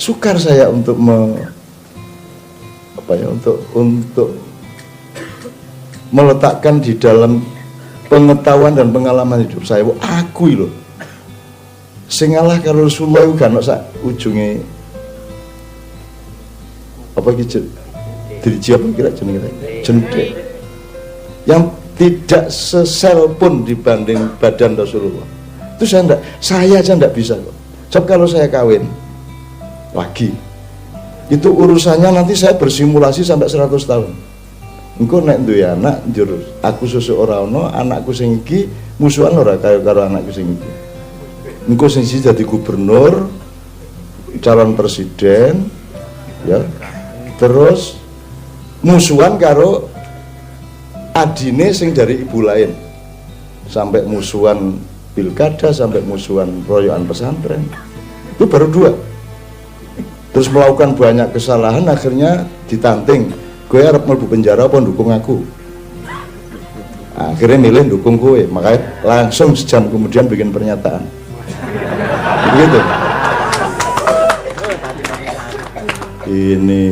sukar saya untuk untuk meletakkan di dalam pengetahuan dan pengalaman hidup saya, aku loh sing ngalah karo Rasulullah iku gak ono sak ujunge apa iki diriji apa kira jenenge jendek yang tidak sesel pun dibanding badan Rasulullah. Itu saya aja enggak bisa kok. Sebab kalau saya kawin lagi itu urusannya nanti saya bersimulasi sampai 100 tahun. Engko nek duwe anak njur aku susu ora ono, anakku sing iki musuhan ora karo anakku sing iki. Engko sing siji dadi gubernur, calon presiden, ya. Terus musuhan karo adine sing dari ibu lain. Sampai musuhan pilkada, sampai musuhan royokan pesantren. Itu baru 2. Terus melakukan banyak kesalahan, akhirnya ditanting. Gue harap mlebu penjara apa dukung aku. Akhirnya milih dukung gue, makanya langsung sejam kemudian bikin pernyataan. Begitu. Ini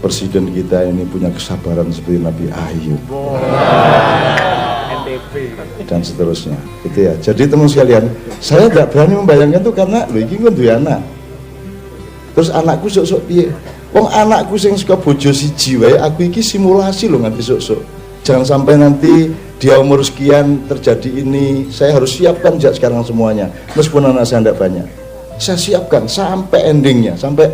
presiden kita ini punya kesabaran seperti Nabi Ayub dan seterusnya. Itu ya. Jadi teman sekalian, saya tidak berani membayangkan itu karena lho iki kan duwe anak. Terus anakku sok-sok piye? Wong anakku sing saka bojo siji wae, aku iki simulasi lho nganti sok-sok. Jangan sampai nanti dia umur sekian terjadi ini, saya harus siapkan sejak sekarang semuanya. Meskipun anak saya tidak banyak, saya siapkan sampai endingnya, sampai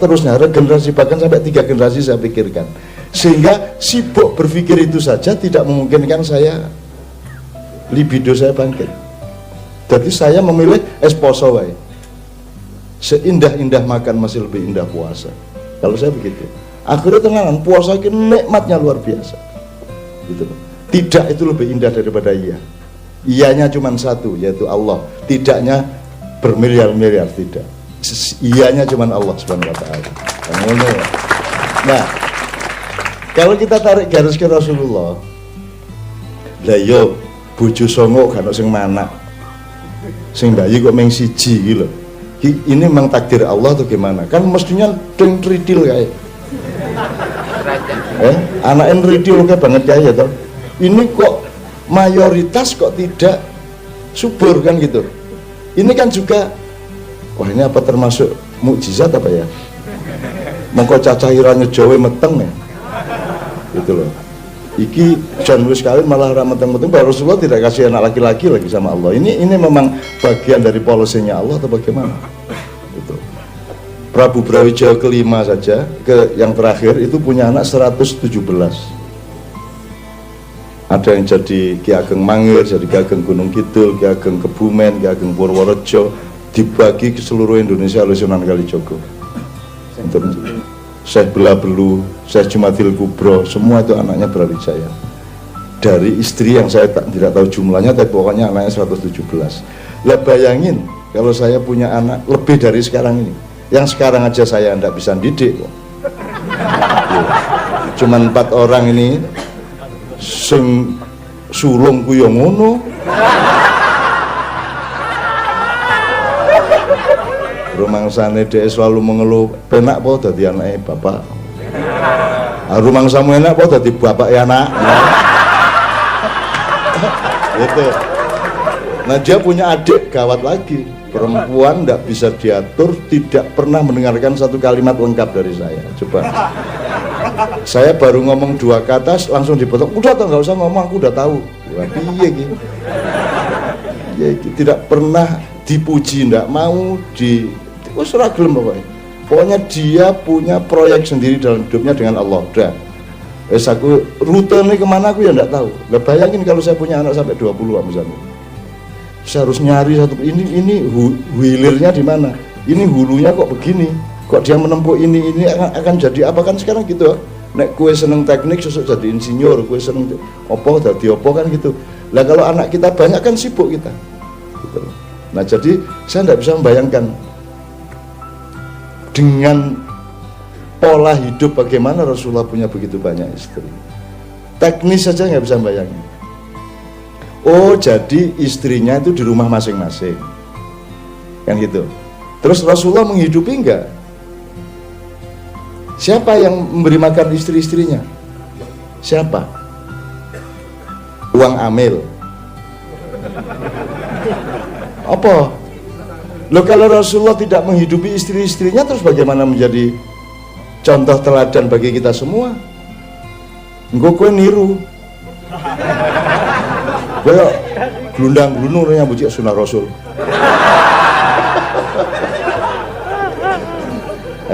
terusnya, regenerasi, bahkan sampai 3 generasi saya pikirkan. Sehingga sibuk berpikir itu saja tidak memungkinkan saya, libido saya bangkit. Jadi saya memilih esposo wae. Seindah-indah makan masih lebih indah puasa. Kalau saya begitu, akhirnya tenanan puasa ini nikmatnya luar biasa. Gitu. Tidak itu lebih indah daripada iya. Iyanya cuma satu, yaitu Allah. Tidaknya bermiliar-miliar, tidak. Iyanya cuma Allah Subhanahu wa taala. Nah, kalau kita tarik garis ke Rasulullah, lah yo bojo songo kan sing manak. Sing bayi kok meng siji iki lho. Ini memang takdir Allah atau gimana? Kan mestinya deng tridil kayak. Anaknya tridil kayak banget kayak toh. Ini kok mayoritas kok tidak subur kan gitu. Ini kan juga, wah ini apa termasuk mukjizat apa ya? Mongko cacahiranya Jawa meteng ya. Gitu loh. Iki John wis kawin malah rameteng-meteng, Rasulullah tidak kasih anak laki-laki lagi sama Allah. Ini memang bagian dari polisinya Allah atau bagaimana? Itu. Prabu Brawijaya kelima saja, yang terakhir itu punya anak 117. Ada yang jadi Ki Ageng Mangir, jadi Ki Ageng Gunung Kidul, Ki Ageng Kebumen, Ki Ageng Purworejo, dibagi ke seluruh Indonesia oleh Sunan Kalijogo. Syekh Belabelu, Syekh Jumadil Kubro, semua itu anaknya Brawijaya. Dari istri yang saya tidak tahu jumlahnya, tapi pokoknya anaknya 117. Lah bayangin kalau saya punya anak lebih dari sekarang ini. Yang sekarang aja saya tidak bisa didik. Cuman 4 orang ini sing sulung ku yo ngono. Rumangsane dhek selalu mengeluh, penak po dadi anake bapak. Rumangsamu enak po dadi bapak ya anak. Gitu. Nah dia punya adik gawat lagi, perempuan tidak bisa diatur, tidak pernah mendengarkan satu kalimat lengkap dari saya. Coba. Saya baru ngomong 2 kata langsung dipotong. Udah nggak usah ngomong, aku udah tahu. Wah, piye gitu. Ya, tidak pernah dipuji, tidak mau di gelem pokoknya dia punya proyek sendiri dalam hidupnya dengan Allah. Udah aku rute ini kemana aku ya tidak tahu. Lah bayangin kalau saya punya anak sampai 20 misalnya, saya harus nyari satu ini hilirnya di mana, ini hulunya kok begini, kok dia menempuh ini akan jadi apa kan sekarang gitu. Nek kue seneng teknik sesuk jadi insinyur, kue seneng opo jadi opo kan gitu. Lah kalau anak kita banyak kan sibuk kita gitu. Nah jadi saya tidak bisa membayangkan dengan pola hidup bagaimana Rasulullah punya begitu banyak istri. Teknis saja nggak bisa bayangin. Oh jadi istrinya itu di rumah masing-masing kan gitu. Terus Rasulullah menghidupi enggak? Siapa yang memberi makan istri-istrinya? Siapa? Uang amil. Apa? Loh, kalau Rasulullah tidak menghidupi istri-istrinya, terus bagaimana menjadi contoh teladan bagi kita semua? Engko kowe niru. Kowe glundang-glunung yang bucik sunah Rasul.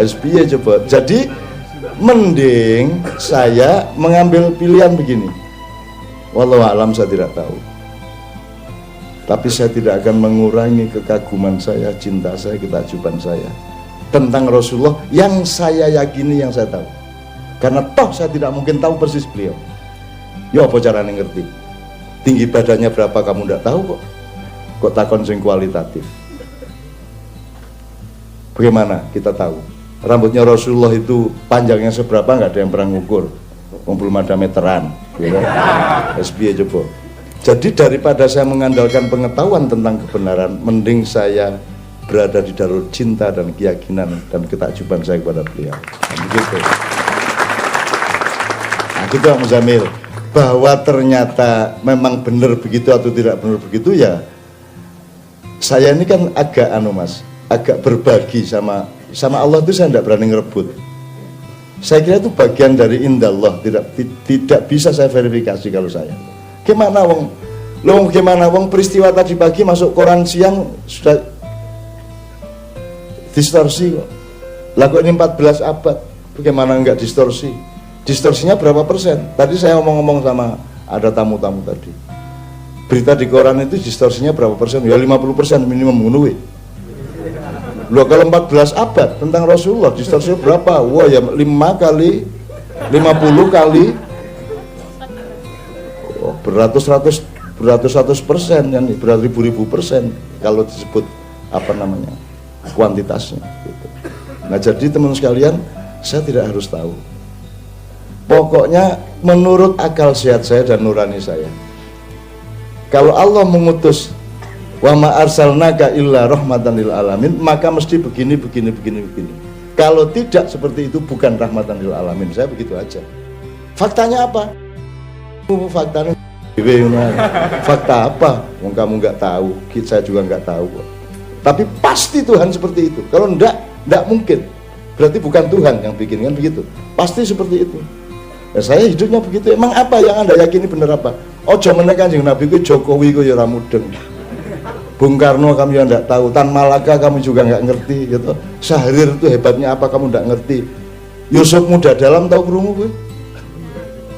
SPY coba. Jadi mending saya mengambil pilihan begini. Wallahu alam, saya tidak tahu. Tapi saya tidak akan mengurangi kekaguman saya, cinta saya, ketakjuban saya tentang Rasulullah yang saya yakini, yang saya tahu. Karena toh saya tidak mungkin tahu persis beliau. Ya apa caranya ngerti? Tinggi badannya berapa kamu tidak tahu kok. Kok takon sing kualitatif. Bagaimana kita tahu? Rambutnya Rasulullah itu panjangnya seberapa, nggak ada yang pernah ngukur. Belum ada meteran. Ya. SBY coba. Jadi daripada saya mengandalkan pengetahuan tentang kebenaran, mending saya berada di darul cinta dan keyakinan dan ketakjuban saya kepada beliau. Begitu. Nah, gitu Pak Muzamil. Bahwa ternyata memang benar begitu atau tidak benar begitu, ya saya ini kan agak mas, agak berbagi sama Allah itu saya tidak berani ngerebut. Saya kira itu bagian dari indallah, tidak bisa saya verifikasi kalau saya. Gimana wong peristiwa tadi pagi masuk koran siang sudah distorsi kok. Lagu ini 14 abad, bagaimana enggak distorsi? Distorsinya berapa persen? Tadi saya ngomong-ngomong sama ada tamu-tamu tadi. Berita di koran itu distorsinya berapa persen? Ya 50% minimum memenuhi. Loh, kalau 14 abad tentang Rasulullah distorsinya berapa? Wah, ya 5 kali 50 kali beratus-ratus% yang beribu-ribu persen kalau disebut apa namanya kuantitasnya gitu. Nah, jadi teman sekalian, saya tidak harus tahu. Pokoknya menurut akal sehat saya dan nurani saya, kalau Allah mengutus wa ma arsalnaka illa rahmatan lil alamin, maka mesti begini. Kalau tidak seperti itu bukan rahmatan lil alamin. Saya begitu aja. Faktanya apa? Faktanya fakta apa? Kamu nggak tahu, saya juga nggak tahu. Tapi pasti Tuhan seperti itu. Kalau enggak mungkin. Berarti bukan Tuhan yang bikin, kan begitu. Pasti seperti itu. Ya, saya hidupnya begitu. Emang apa yang Anda yakini benar apa? Ojo meneh Kanjeng Nabi ku Jokowi ku ya ora mudeng. Bung Karno kamu yang enggak tahu, Tan Malaka kamu juga enggak ngerti gitu. Syahrir itu hebatnya apa kamu enggak ngerti. Yusuf Muda Dalam tahu krungu kowe?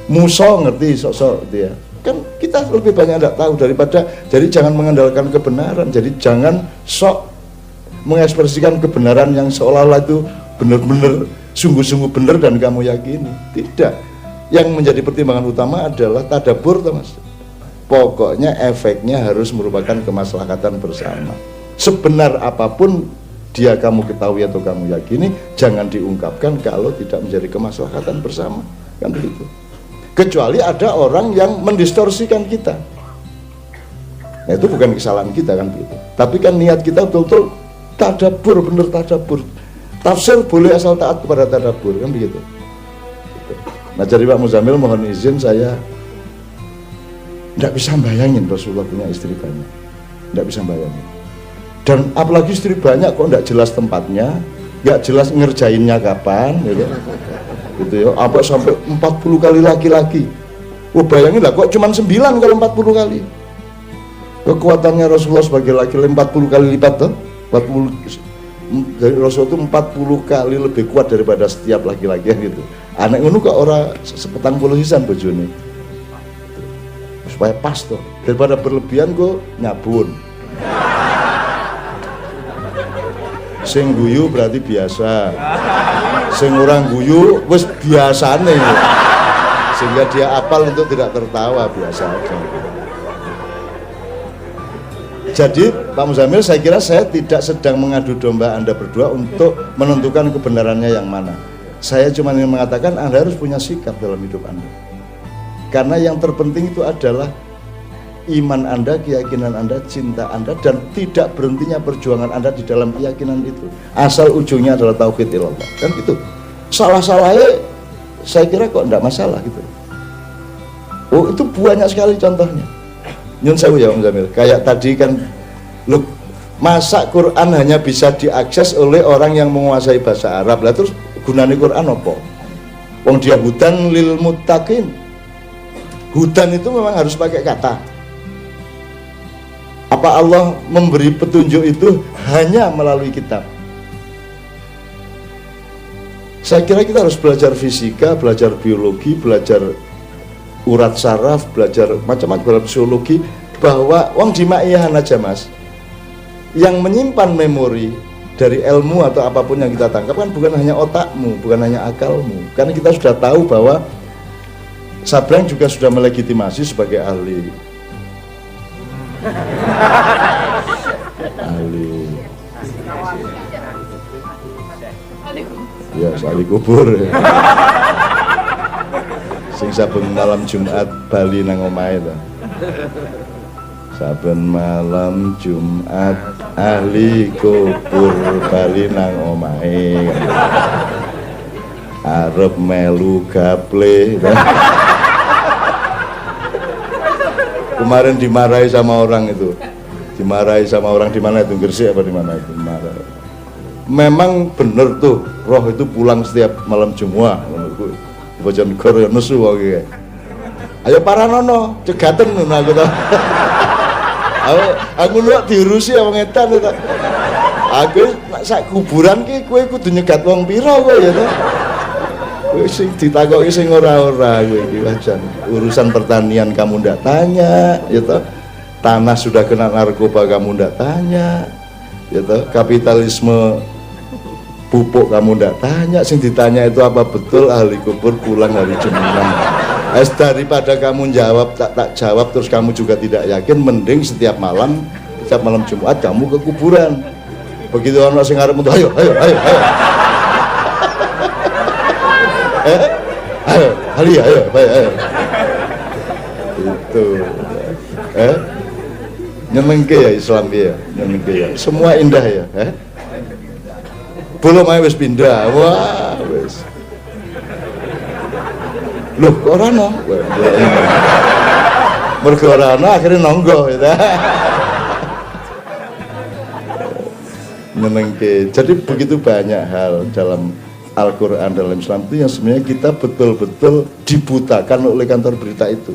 Musa ngerti sok-sok dia. Kan kita lebih banyak enggak tahu daripada, jadi jangan mengandalkan kebenaran. Jadi jangan sok mengekspresikan kebenaran yang seolah-olah itu benar-benar sungguh-sungguh benar dan kamu yakini. Tidak. Yang menjadi pertimbangan utama adalah tadabbur, Mas. Pokoknya efeknya harus merupakan kemaslahatan bersama. Sebenar apapun dia kamu ketahui atau kamu yakini, jangan diungkapkan kalau tidak menjadi kemaslahatan bersama. Kan begitu. Kecuali ada orang yang mendistorsikan kita. Nah, itu bukan kesalahan kita, kan begitu. Tapi kan niat kita betul-betul tadabbur, benar tadabbur. Tafsir boleh asal taat kepada tadabbur, kan begitu. Nah, jadi Pak Muzamil mohon izin, saya tidak bisa bayangin Rasulullah punya istri banyak, tidak bisa bayangin. Dan apalagi istri banyak kok tidak jelas tempatnya, nggak jelas ngerjainnya kapan, gitu ya. Apa sampai 40 kali laki-laki. Oh, bayangin lah, kok cuma 9 kalau 40 kali. Kekuatannya Rasulullah sebagai laki-laki 40 kali lipat tuh. 40 dari Rasul itu 40 kali lebih kuat daripada setiap laki-laki gitu. Anak ngono kok ora sepetang puluh hisan bojone. Supaya pas tuh. Daripada berlebihan kok nyabun. Sing guyu berarti biasa. Sing orang guyu wis biasane. Sehingga dia apal untuk tidak tertawa, biasa aja. Jadi Pak Muzamil, saya kira saya tidak sedang mengadu domba Anda berdua untuk menentukan kebenarannya yang mana. Saya cuma ingin mengatakan Anda harus punya sikap dalam hidup Anda. Karena yang terpenting itu adalah iman Anda, keyakinan Anda, cinta Anda, dan tidak berhentinya perjuangan Anda di dalam keyakinan itu, asal ujungnya adalah tauhid ilallah. Kan gitu. Salah-salahnya saya kira kok enggak masalah gitu. Oh, itu banyak sekali contohnya. Nyun sewu ya Om Jamil. Kayak tadi kan, loh, masa Quran hanya bisa diakses oleh orang yang menguasai bahasa Arab? Lah terus gunanya Quran apa? Wong dia hudan lil muttaqin. Hudan itu memang harus pakai kata. Apa Allah memberi petunjuk itu hanya melalui kitab? Saya kira kita harus belajar fisika, belajar biologi, belajar urat saraf, belajar macam-macam psikologi, bahwa wong di maiyahan aja Mas, yang menyimpan memori dari ilmu atau apapun yang kita tangkap kan bukan hanya otakmu, bukan hanya akalmu. Karena kita sudah tahu bahwa Sabrang juga sudah melegitimasi sebagai ahli ya, ahli kubur ya. Sing saben malam Jumat bali nang omahe to. Saben malam Jumat ahli kubur bali nang omahe. Arep melu gaple. Kemarin dimarahi sama orang itu. Dimarahi sama orang di mana itu? Gresik apa di mana itu? Dimarahi. Memang bener tuh, roh itu pulang setiap malam Jumat. Bojonegoro nesu wae. Ayo para nono, cegaten ngono aku to. Aku lu diurusi wong edan to. Aku sak kuburan ki kowe kudu nyegat wong pira kowe ya to. Kowe sing ditakoki sing ora-ora kowe iki wajan. Urusan pertanian kamu ndak tanya, ya to. Tanah sudah kena narkoba kamu ndak tanya. Ya to, kapitalisme pupuk kamu ndak tanya, sing ditanya itu apa betul ahli kubur pulang hari Jumat. Daripada kamu jawab tak jawab terus kamu juga tidak yakin, mending setiap malam Jumat kamu ke kuburan. Begitu orang sing arep ayo itu nyenengke ya Islam ya, nyenengke ya, semua indah ya, belum aja wis pindah, wah wis. Loh, kok ora ono? Mergo ora ono akhirnya nonggo gitu. Nyenengke. Jadi begitu banyak hal dalam Al-Quran, dalam Islam itu yang sebenarnya kita betul-betul dibutakan oleh kantor berita itu.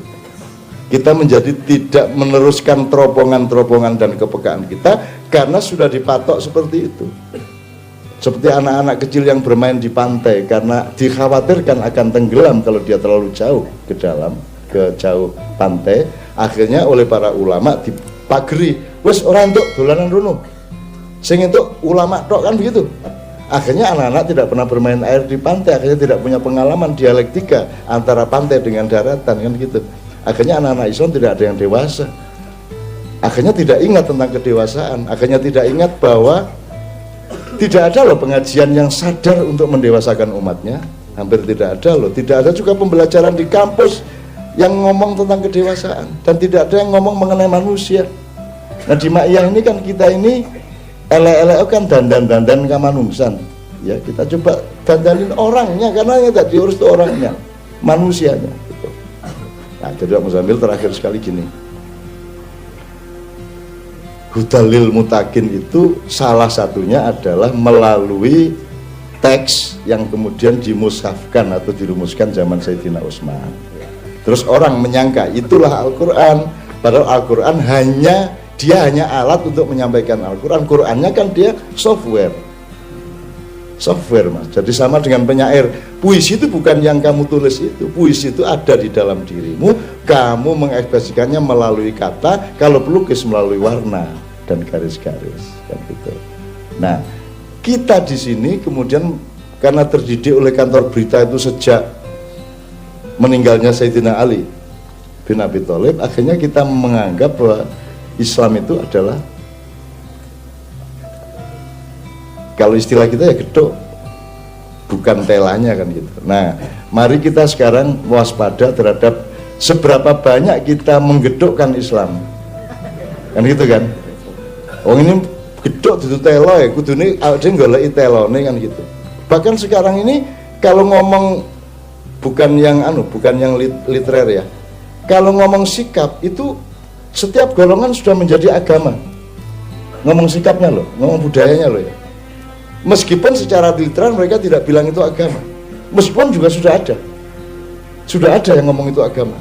Kita menjadi tidak meneruskan teropongan-teropongan dan kepekaan kita karena sudah dipatok seperti itu. Seperti anak-anak kecil yang bermain di pantai karena dikhawatirkan akan tenggelam kalau dia terlalu jauh ke dalam, ke jauh pantai. Akhirnya oleh para ulama dipageri, wes orang untuk dolanan runo, sing untuk ulama tok kan begitu. Akhirnya anak-anak tidak pernah bermain air di pantai, akhirnya tidak punya pengalaman dialektika antara pantai dengan daratan kan gitu. Akhirnya anak-anak Islam tidak ada yang dewasa. Akhirnya tidak ingat tentang kedewasaan. Akhirnya tidak ingat bahwa tidak ada loh pengajian yang sadar untuk mendewasakan umatnya. Hampir tidak ada loh. Tidak ada juga pembelajaran di kampus yang ngomong tentang kedewasaan. Dan tidak ada yang ngomong mengenai manusia. Nah di Ma'iyah ini kan kita ini ele-ele kan dandan-dandan kamanungsan. Ya kita coba dandanin orangnya, karena yang tak diurus itu orangnya, manusianya gitu. Nah jadi Pak Muzamil terakhir sekali gini, hudalil mutakin itu salah satunya adalah melalui teks yang kemudian dimushafkan atau dirumuskan zaman Sayyidina Utsman. Terus orang menyangka itulah Al-Quran, padahal Al-Quran hanya alat untuk menyampaikan Al-Quran. Qurannya kan dia software Mas. Jadi sama dengan penyair, puisi itu bukan yang kamu tulis itu, puisi itu ada di dalam dirimu, kamu mengekspresikannya melalui kata, kalau pelukis melalui warna dan garis-garis kan gitu. Nah kita di sini kemudian karena terdidik oleh kantor berita itu sejak meninggalnya Sayyidina Ali bin Abi Thalib, akhirnya kita menganggap bahwa Islam itu adalah, kalau istilah kita ya gedok, bukan telanya kan gitu. Nah mari kita sekarang waspada terhadap seberapa banyak kita menggedokkan Islam, kan gitu kan. Wong ini gedok dudu telo ya, kudune awake goleki telone kan gitu. Bahkan sekarang ini kalau ngomong bukan yang literer ya. Kalau ngomong sikap itu setiap golongan sudah menjadi agama. Ngomong sikapnya loh, ngomong budayanya loh ya. Meskipun secara literal mereka tidak bilang itu agama. Meskipun juga sudah ada yang ngomong itu agama.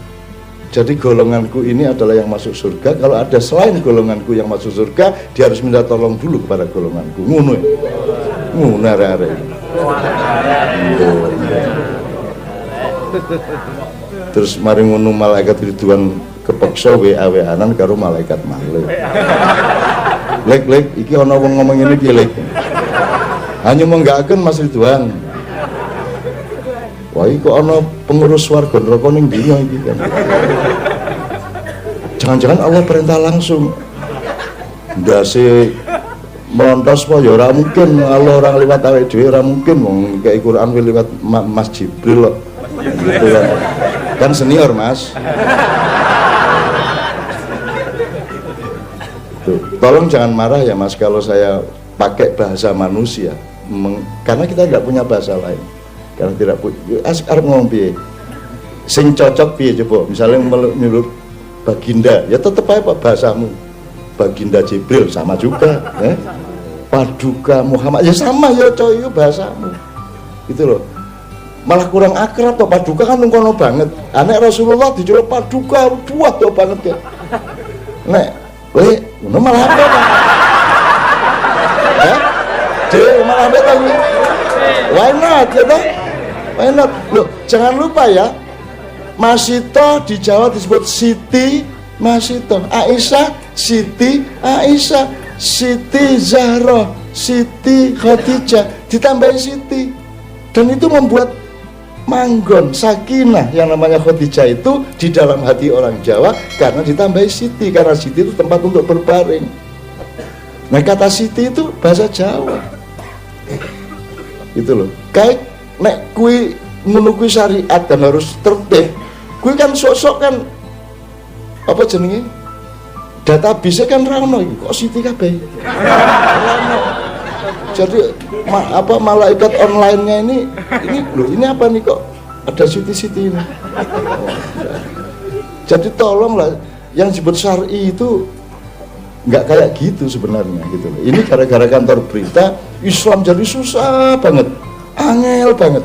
Jadi golonganku ini adalah yang masuk surga. Kalau ada selain golonganku yang masuk surga, dia harus minta tolong dulu kepada golonganku. Ngono ya. Ngono arek-arek. Terus mari ngono malaikat Ridwan kepeksa WA-WA-an karo malaikat Malik. Lek iki ana wong ngomong ngene iki lek. Hanya menggakaken Mas Ridwan. Wah, kok ana pengurus warga neraka ning dunya iki kan. Jangan-jangan Allah perintah langsung. Ndase melontos apa ya ora mungkin, Allah orang lewat awake dhewe ora mungkin wong kayak Quran lewat Mas Jibril loh. Gitu kan. Kan senior, Mas. Tuh, tolong jangan marah ya Mas kalau saya pakai bahasa manusia. Karena kita tidak punya bahasa lain. Karena tidak punya, arep ngomong piye? Sing cocok piye coba? Misalnya menurut Baginda, ya tetep aja Pak bahasamu. Baginda Jibril sama juga, Paduka Muhammad ya sama ya coy, bahasamu. Gitu loh. Malah kurang akrab toh, Paduka kan ngono banget. Anek Rasulullah dijeluk Paduka buat toh banget ya. Nek, ngono malah apa Pak? Ya? Dia malah apa tadi? Why not ya toh? Why not? Loh, jangan lupa ya, Masito di Jawa disebut Siti Masito, Aisyah Siti Aisyah, Siti Zahra, Siti Khadijah, ditambahin Siti. Dan itu membuat manggon, sakinah yang namanya Khadijah itu di dalam hati orang Jawa karena ditambahin Siti, karena Siti itu tempat untuk berbaring. Nah, kata Siti itu bahasa Jawa. Itu loh. Kayak nek kui menunggu syariat dan harus tertib, kui kan sosok kan apa jenenge database kan rano kok Siti kabeh rano. Jadi malaikat online-nya ini loh, ini apa nih kok ada Siti ini. Jadi tolonglah yang disebut syar'i itu nggak kayak gitu sebenarnya gitu loh. Ini gara-gara kantor berita Islam jadi susah banget, angel banget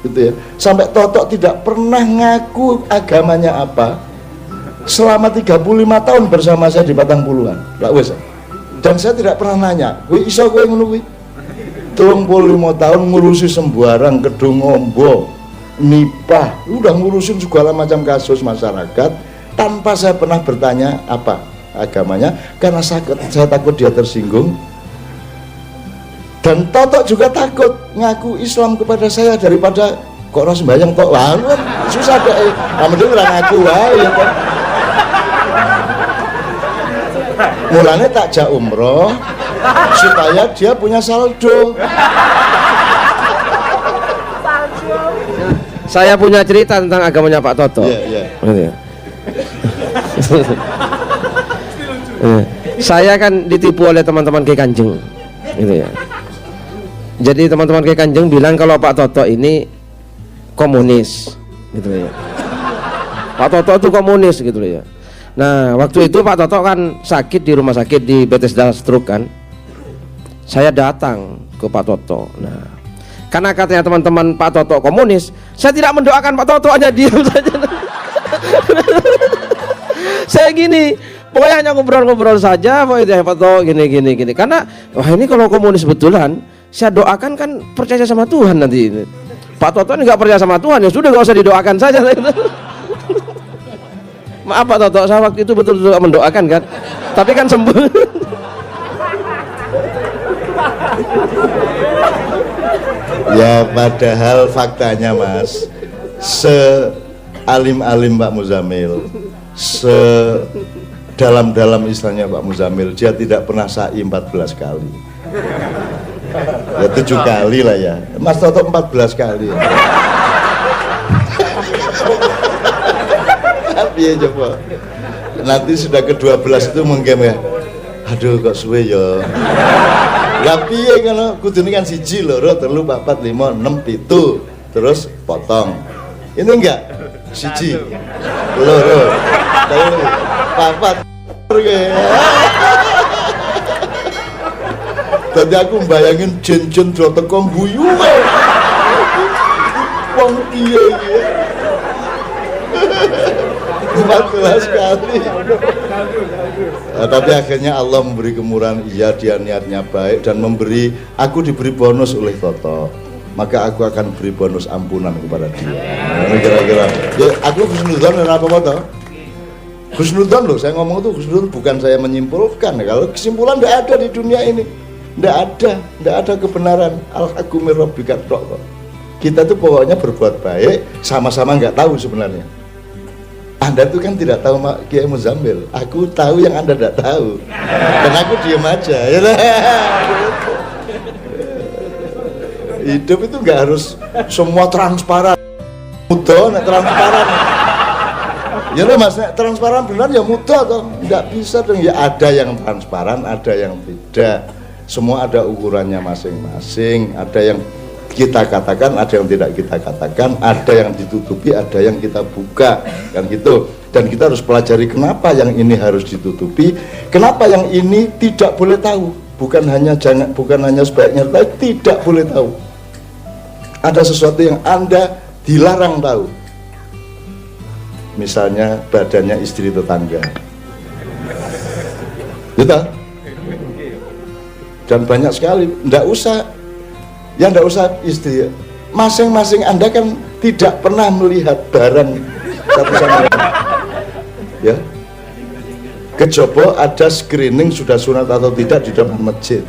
gitu ya. Sampai Totok tidak pernah ngaku agamanya apa selama 35 tahun bersama saya di Patang Puluhan. Lah wes. Dan saya tidak pernah nanya, "Kowe iso kowe ngono kuwi?" 35 tahun ngurusi sembarang, Kedung Ombo, Nipah, udah ngurusin segala macam kasus masyarakat tanpa saya pernah bertanya apa agamanya, karena saya takut dia tersinggung. Dan Totok juga takut ngaku Islam kepada saya daripada kok ora sembahyang tok. Wah, susah deh. Mending ora ngaku wae ya kok. Mulane takjak umroh supaya dia punya saldo. Saya punya cerita tentang agamanya Pak Toto. Iya. Saya kan ditipu oleh teman-teman Ki Kanjeng, gitu ya. Jadi teman-teman Ki Kanjeng bilang kalau Pak Toto ini komunis, gitu ya. Pak Toto itu komunis, gitu ya. Nah, waktu itu Pak Toto kan sakit di rumah sakit di Bethesda Stroke kan. Saya datang ke Pak Toto. Nah, karena katanya teman-teman Pak Toto komunis, saya tidak mendoakan Pak Toto, hanya diam saja. Saya gini, pokoknya hanya ngobrol-ngobrol saja, pokoknya Pak Toto gini. Karena wah ini kalau komunis betulan, saya doakan kan percaya sama Tuhan nanti. Pak Toto ini nggak percaya sama Tuhan, ya sudah nggak usah didoakan saja. Maaf Pak Toto, saya waktu itu betul-betul mendoakan kan, tapi kan sembuh. Ya padahal faktanya Mas, sealim-alim Pak Muzamil, sedalam-dalam istilahnya Pak Muzamil, dia tidak pernah sa'i 14 kali. Ya 7 kali lah ya. Mas Toto 14 kali. piye coba. Nanti sudah ke-12 itu menggem ya. Aduh kok suwe ya. Lah piye ngono? Kudune kan 1, 2, 3, 4, 5, 6, 7. Terus potong. Ini enggak? 1, 2, 3, 4. Tadi aku bayangin jen-jen do teko guyu. Wong piye iki? 14 kali. Nah, tapi akhirnya Allah memberi kemurahan, iya dia niatnya baik dan memberi, aku diberi bonus oleh Toto, maka aku akan beri bonus ampunan kepada dia. Nah, kira-kira ya aku husnudzon dan apa toh? Husnudzon loh, saya ngomong itu husnudzon bukan saya menyimpulkan. Kalau kesimpulan tidak ada di dunia ini, tidak ada kebenaran. Al-haqqu min rabbika kok. Kita tuh pokoknya berbuat baik, sama-sama nggak tahu sebenarnya. Anda tuh kan tidak tahu Kiai Muzammil, aku tahu yang Anda tidak tahu, dan aku diam aja. Ya lah. Hidup itu nggak harus semua transparan, mudah, transparan. Ya lah mas, transparan benar ya mudah toh, nggak bisa dong. Ya ada yang transparan, ada yang tidak. Semua ada ukurannya masing-masing. Ada yang kita katakan, ada yang tidak kita katakan, ada yang ditutupi, ada yang kita buka, kan gitu. Dan kita harus pelajari kenapa yang ini harus ditutupi, kenapa yang ini tidak boleh tahu. Bukan hanya sebaiknya tahu, tidak boleh tahu. Ada sesuatu yang Anda dilarang tahu. Misalnya badannya istri tetangga. Gitu. Dan banyak sekali, enggak usah istri. Masing-masing Anda kan tidak pernah melihat barang satu sama lain. Ya. Kecoba ada screening sudah sunat atau tidak di depan masjid.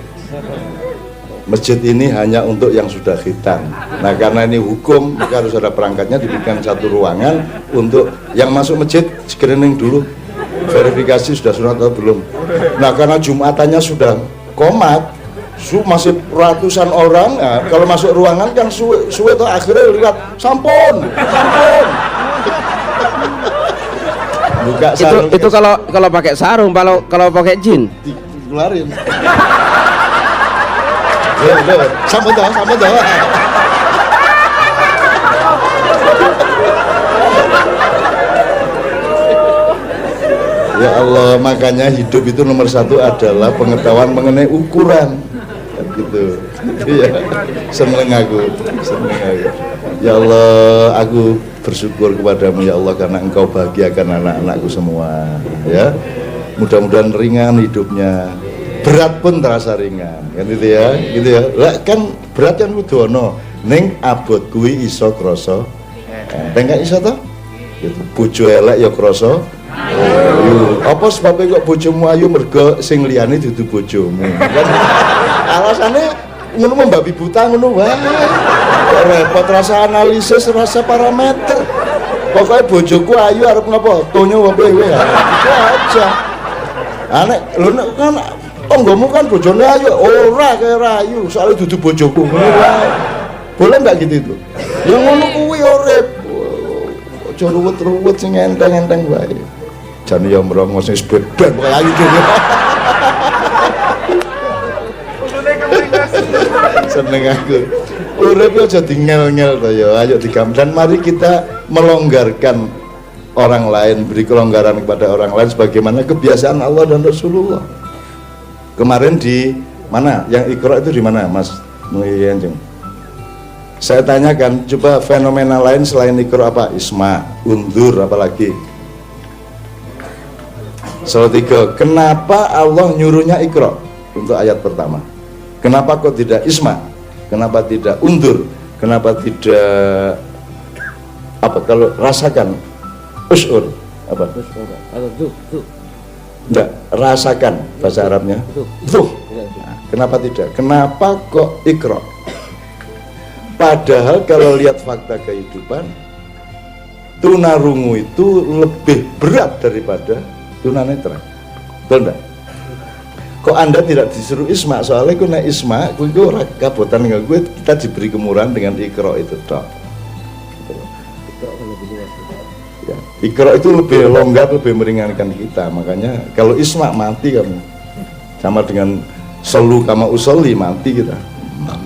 Masjid ini hanya untuk yang sudah khitan. Nah, karena ini hukum, maka harus ada perangkatnya, dibikin satu ruangan untuk yang masuk masjid screening dulu, verifikasi sudah sunat atau belum. Nah, karena Jumatannya sudah komat, masih ratusan orang. Nah, kalau masuk ruangan kan suwe tuh akhirnya lihat sampun. Buka sarung. Itu kalau pakai sarung, kalau pakai jin dikeluarin. Sampun toh. Ya Allah, makanya hidup itu nomor 1 adalah pengetahuan mengenai ukuran. Gitu. Iya. Seneng aku. Ya Allah, aku bersyukur kepadamu ya Allah karena engkau bahagiakan anak-anakku semua. Ya. Mudah-mudahan ringan hidupnya. Berat pun terasa ringan, kan gitu ya, Lah kan berat kan kudu ono, ning abot kuwi iso krasa. Enteng gak iso to? Gitu. Bojo elek ya krasa. Ayu. Apa sebabnya kok bojomu ayu mergo sing liyane dudu bojomu? Kan alasannya ngono membabi buta ngono wae. Kok repot rasa analisis, rasa parameter. Pokoknya bojoku ayu arep ngapa? Tonyo wae kowe ya. Itu aja. Anek lho kan tonggomu kan bojone ayu, ora kaya rayu, soalnya dudu bojoku. Boleh enggak gitu itu? Ya ngono kuwi urip. Aja ruwet-ruwet sing enteng-enteng wae. Jane ya mrongos sing bebek kaya ayu dhewe. Seneng aku. Urip aja dingel-ngel to ya, ayo digam. Dan mari kita melonggarkan orang lain, beri kelonggaran kepada orang lain sebagaimana kebiasaan Allah dan Rasulullah. Kemarin di mana? Yang Iqra itu di mana, Mas Muhyiddin? Saya tanyakan, coba fenomena lain selain Iqra apa? Isma, undur, apalagi? Soal 3, kenapa Allah nyuruhnya Iqra untuk ayat pertama? Kenapa kok tidak Isma? Kenapa tidak undur? Kenapa tidak apa? Kalau rasakan, usur, apa? Enggak, rasakan bahasa Arabnya. Tuh. Nah, kenapa tidak? Kenapa kok Iqra? Padahal kalau lihat fakta kehidupan, tunarungu itu lebih berat daripada tunanetra. Betul enggak? Kok Anda tidak disuruh Isma? Soalnya ku nek Isma, ku iku ora kabotan dengan gue, kita diberi kemurahan dengan Iqra itu tok. Ya, Iqra itu lebih longgar, lebih meringankan kita. Makanya kalau isma mati kamu, sama dengan solu kama usolli, mati kita.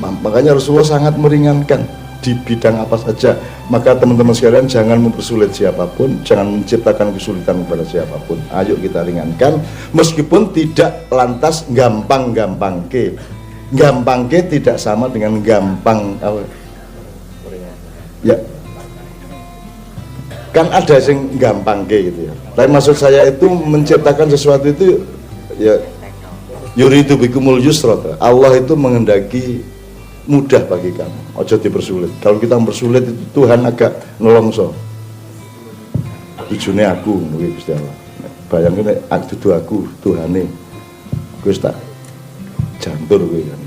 Makanya Rasulullah sangat meringankan di bidang apa saja. Maka teman-teman sekalian jangan mempersulit siapapun, jangan menciptakan kesulitan kepada siapapun. Ayo kita ringankan, meskipun tidak lantas gampang-gampang ke. Gampang ke tidak sama dengan gampang ya. Kan ada yang gampang ke gitu ya. Tapi maksud saya itu menciptakan sesuatu itu ya yuridu bikumul yusra. Allah itu menghendaki mudah bagi kamu. Ojo dipersulit. Kalau kita mempersulit itu Tuhan agak nolongso. Tujuannya aku, Gusti Allah. Bayangin dudu aku Tuhane. Wis tak jantur kowe kan.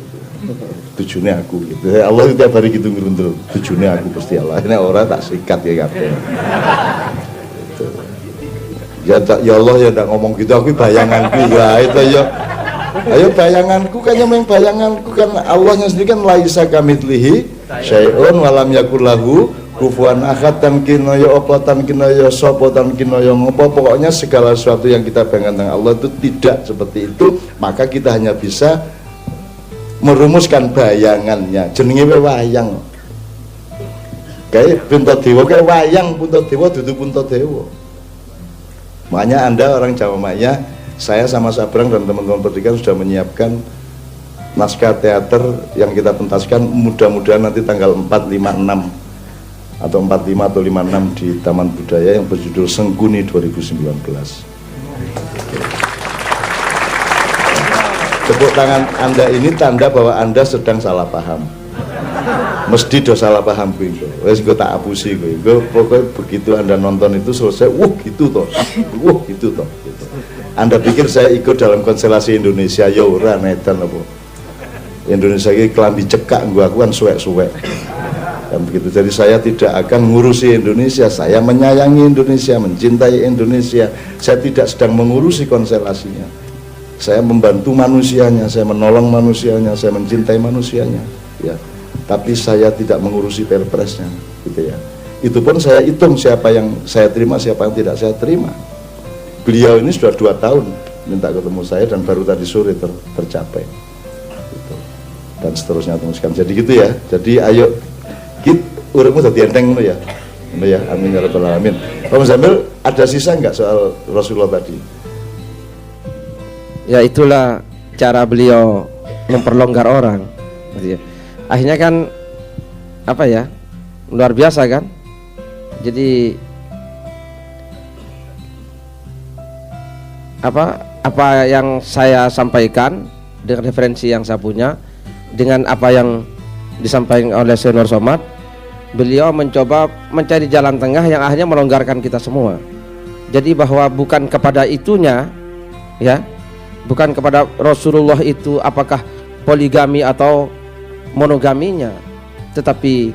Tujuannya aku gitu. Allah itu tiap hari gitu ngeruntul. Tujuannya aku Gusti Allah. Ini orang tak sikat ya kabeh. Gitu. Ya Allah ya ndak ngomong gitu, aku bayanganku ya itu ya. Ayo bayanganku kan yang bayanganku kan Allahnya sendiri kan laisa kamitslihi syai'un walam yakul lahu kufuwan ahad, tan kinaya apa tan kinaya sapa tan kinaya ngopo, pokoknya segala sesuatu yang kita bayangkan tentang Allah itu tidak seperti itu, maka kita hanya bisa merumuskan bayangannya. Jenenge wayang. Kayak Puntadewa kayak wayang, Puntadewa dudu Puntadewa. Makanya Anda orang Jawa Maya, saya sama Sabrang dan teman-teman pendidikan sudah menyiapkan naskah teater yang kita pentaskan, mudah-mudahan nanti tanggal 4, 5, 6 atau 45 atau 56 di Taman Budaya yang berjudul Sengkuni 2019. Tepuk tangan Anda ini tanda bahwa Anda sedang salah paham. Mesti do salah paham gue. Wes gue tak apusi gue. Pokoknya begitu Anda nonton itu selesai, gitu toh. Gitu toh. Gitu. Anda pikir saya ikut dalam konstelasi Indonesia ya ora nedan apa. Indonesia ini kelambi cekak gua aku kan suwek-suwek. Dan begitu. Jadi saya tidak akan ngurusi Indonesia, saya menyayangi Indonesia, mencintai Indonesia. Saya tidak sedang mengurusi konstelasinya. Saya membantu manusianya, saya menolong manusianya, saya mencintai manusianya, ya. Tapi saya tidak mengurusi perpresnya, gitu ya. Itu pun saya hitung siapa yang saya terima, siapa yang tidak saya terima. Beliau ini sudah 2 tahun minta ketemu saya dan baru tadi sore tercapai, gitu. Dan seterusnya teruskan. Jadi gitu ya. Jadi ayo kita uripmu dadi enteng ngono ya. Ngono ya. Amin ya rabbal alamin. Pak Muzamil, ada sisa enggak soal Rasulullah tadi? Ya itulah cara beliau memperlonggar orang, gitu ya. Akhirnya kan apa ya, luar biasa kan. Jadi apa yang saya sampaikan dengan referensi yang saya punya, dengan apa yang disampaikan oleh Senior Somad, beliau mencoba mencari jalan tengah yang akhirnya melonggarkan kita semua. Jadi bahwa bukan kepada itunya, ya, bukan kepada Rasulullah itu apakah poligami atau monogaminya, tetapi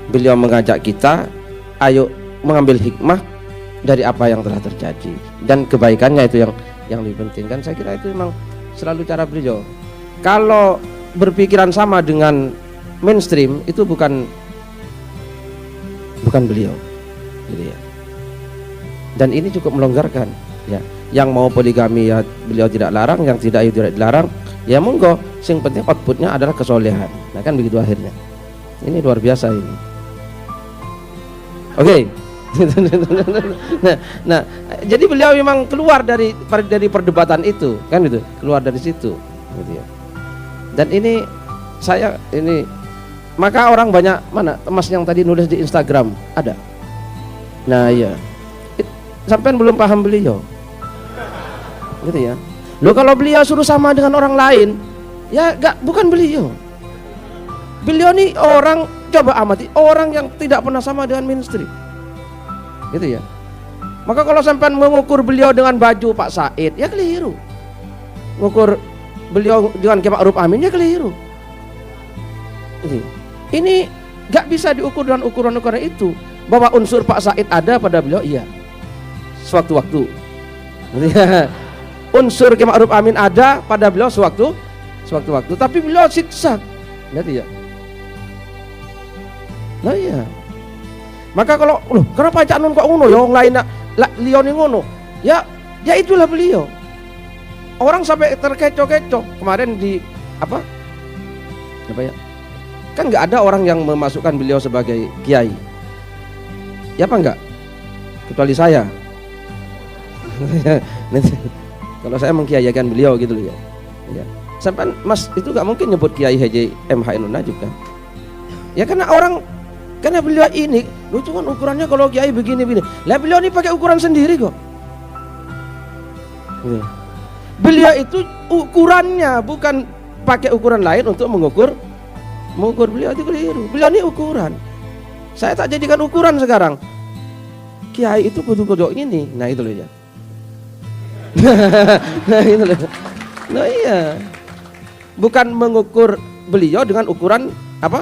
beliau mengajak kita ayo mengambil hikmah dari apa yang telah terjadi dan kebaikannya itu yang lebih penting. Dan saya kira itu memang selalu cara beliau. Kalau berpikiran sama dengan mainstream itu bukan beliau, gitu ya. Dan ini cukup melonggarkan, ya. Yang mau poligami ya beliau tidak larang, yang tidak itu tidak dilarang, ya monggo. Yang penting outputnya adalah kesolehan. Nah kan begitu akhirnya. Ini luar biasa ini. Oke. nah, jadi beliau memang keluar dari perdebatan itu, kan gitu, keluar dari situ, gitu ya. Dan ini maka orang banyak, mana Mas yang tadi nulis di Instagram ada. Nah iya, sampean belum paham beliau, gitu ya. Loh kalau beliau suruh sama dengan orang lain, ya bukan beliau. Beliau nih orang, coba amati orang yang tidak pernah sama dengan mainstream, gitu ya. Maka kalau sampean mengukur beliau dengan baju Pak Said, ya keliru. Mengukur beliau dengan Kiai Ma'ruf Amin, ya keliru. Ini gak bisa diukur dengan ukuran-ukuran itu. Bahwa unsur Pak Said ada pada beliau, iya, sewaktu-waktu. Unsur Kiai Ma'ruf Amin ada pada beliau sewaktu-waktu. Tapi beliau siksa, gitu ya. Nah iya. Maka kalau loh kenapa Cak Nun kok ngono ya wong lain liyane ngono. Ya itulah beliau. Orang sampai terkecoh-kecoh kemarin di apa ya? Kan nggak ada orang yang memasukkan beliau sebagai kiai. Ya apa enggak? Kecuali saya. Kalau saya mengkiaikan beliau gitu loh ya. Ya. Sampai Mas itu nggak mungkin nyebut Kiai Haji M. Hairun Najib kan? Ya karena beliau ini lucu kan ukurannya kalau kiai begini-begini. Lah beliau ini pakai ukuran sendiri kok. Ya. Beliau itu ukurannya bukan pakai ukuran lain untuk mengukur beliau itu keliru. Beliau ini ukuran. Saya tak jadikan ukuran sekarang. Kiai itu kudu-kudu ini. Nah itu loh ya. Nah itu loh. Nah iya. Bukan mengukur beliau dengan ukuran apa?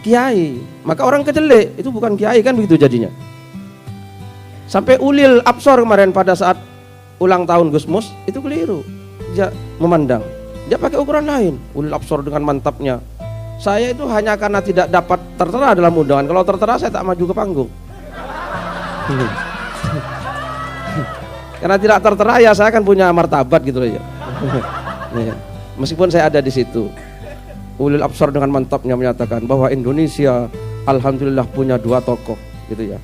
Kiai. Maka orang kecelek itu bukan kiai kan begitu jadinya. Sampai Ulil Absor kemarin pada saat ulang tahun Gus Mus itu keliru. Dia memandang. Dia pakai ukuran lain. Ulil Absor dengan mantapnya. Saya itu hanya karena tidak dapat tertera dalam undangan. Kalau tertera saya tak maju ke panggung. Karena tidak tertera ya saya kan punya martabat gitu loh ya. Meskipun saya ada di situ. Ulil Absar dengan mantapnya menyatakan bahwa Indonesia alhamdulillah punya 2 tokoh gitu ya.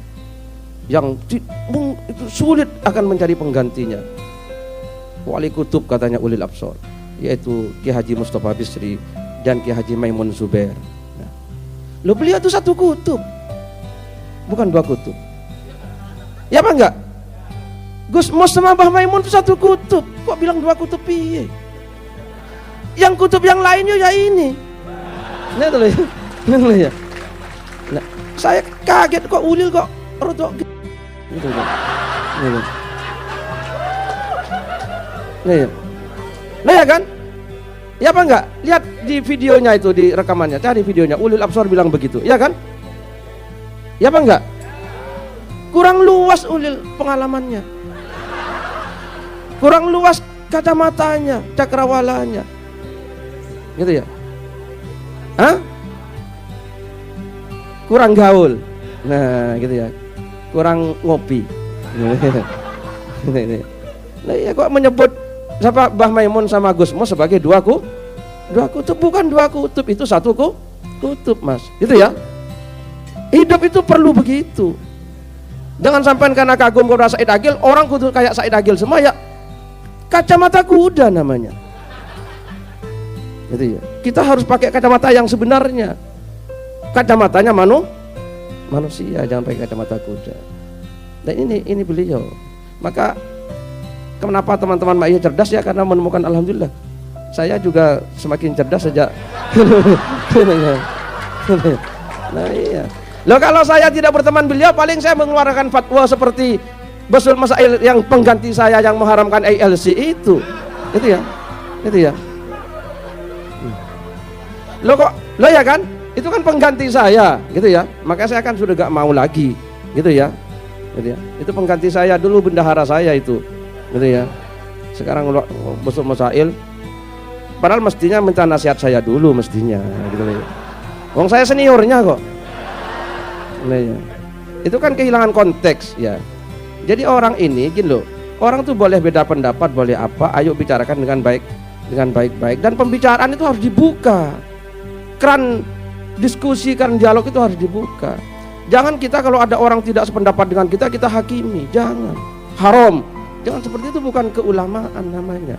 Yang itu sulit akan mencari penggantinya. Wali kutub katanya Ulil Absar, yaitu Ki Haji Mustafa Bisri dan Ki Haji Maimun Zubair. Nah. Loh beliau itu 1 kutub. Bukan 2 kutub. Ya apa enggak? Gus Mus sama Mbah Maimun itu 1 kutub. Kok bilang 2 kutub piye? Yang kutub yang lainnya ya ini. Nah itu loh ya. Nah, ya. Nah, saya kaget kok Ulil kok rodok gitu ya. Nah ya. Nah ya kan? Ya apa enggak? Lihat di videonya itu, di rekamannya, cari videonya. Ulil Absar bilang begitu, ya kan? Ya apa enggak? Kurang luas Ulil pengalamannya. Kurang luas kacamatanya, cakrawalanya. Gitu ya? Hah? Kurang gaul. Nah, gitu ya. Kurang ngopi. Nah, ya kok menyebut siapa Mbah Maimun sama Gus Mus sebagai 2 kutub, bukan 2 kutub, itu 1 kutub, Mas. Gitu ya. Hidup itu perlu begitu. Jangan sampai karena kagum kepada Said Agil, orang kudu kayak Said Agil semua ya. Kacamata kuda namanya. Gitu ya. Kita harus pakai kacamata yang sebenarnya. Kacamatanya manusia, jangan pakai kacamata kuda. Dan ini beliau. Maka kenapa teman-teman Ma'iyah cerdas ya, karena menemukan alhamdulillah. Saya juga semakin cerdas sejak. Nah iya. Loh kalau saya tidak berteman beliau, paling saya mengeluarkan fatwa seperti Basul Masail yang pengganti saya yang mengharamkan ALC itu ya. Itu ya. Loh kok, loh ya kan? Itu kan pengganti saya, gitu ya. Maka saya kan sudah gak mau lagi, gitu ya. Gitu ya. Itu pengganti saya dulu, bendahara saya itu, gitu ya. Sekarang Basul Masail, padahal mestinya minta nasihat saya dulu mestinya, gitu ya. Wong saya seniornya kok. Nah, ya. Itu kan kehilangan konteks ya. Jadi orang ini gini loh, orang tuh boleh beda pendapat, boleh apa, ayo bicarakan dengan baik-baik, dan pembicaraan itu harus dibuka. Keran diskusi, keran dialog itu harus dibuka. Jangan kita kalau ada orang tidak sependapat dengan kita hakimi, jangan. Haram. Jangan seperti itu, bukan keulamaan namanya.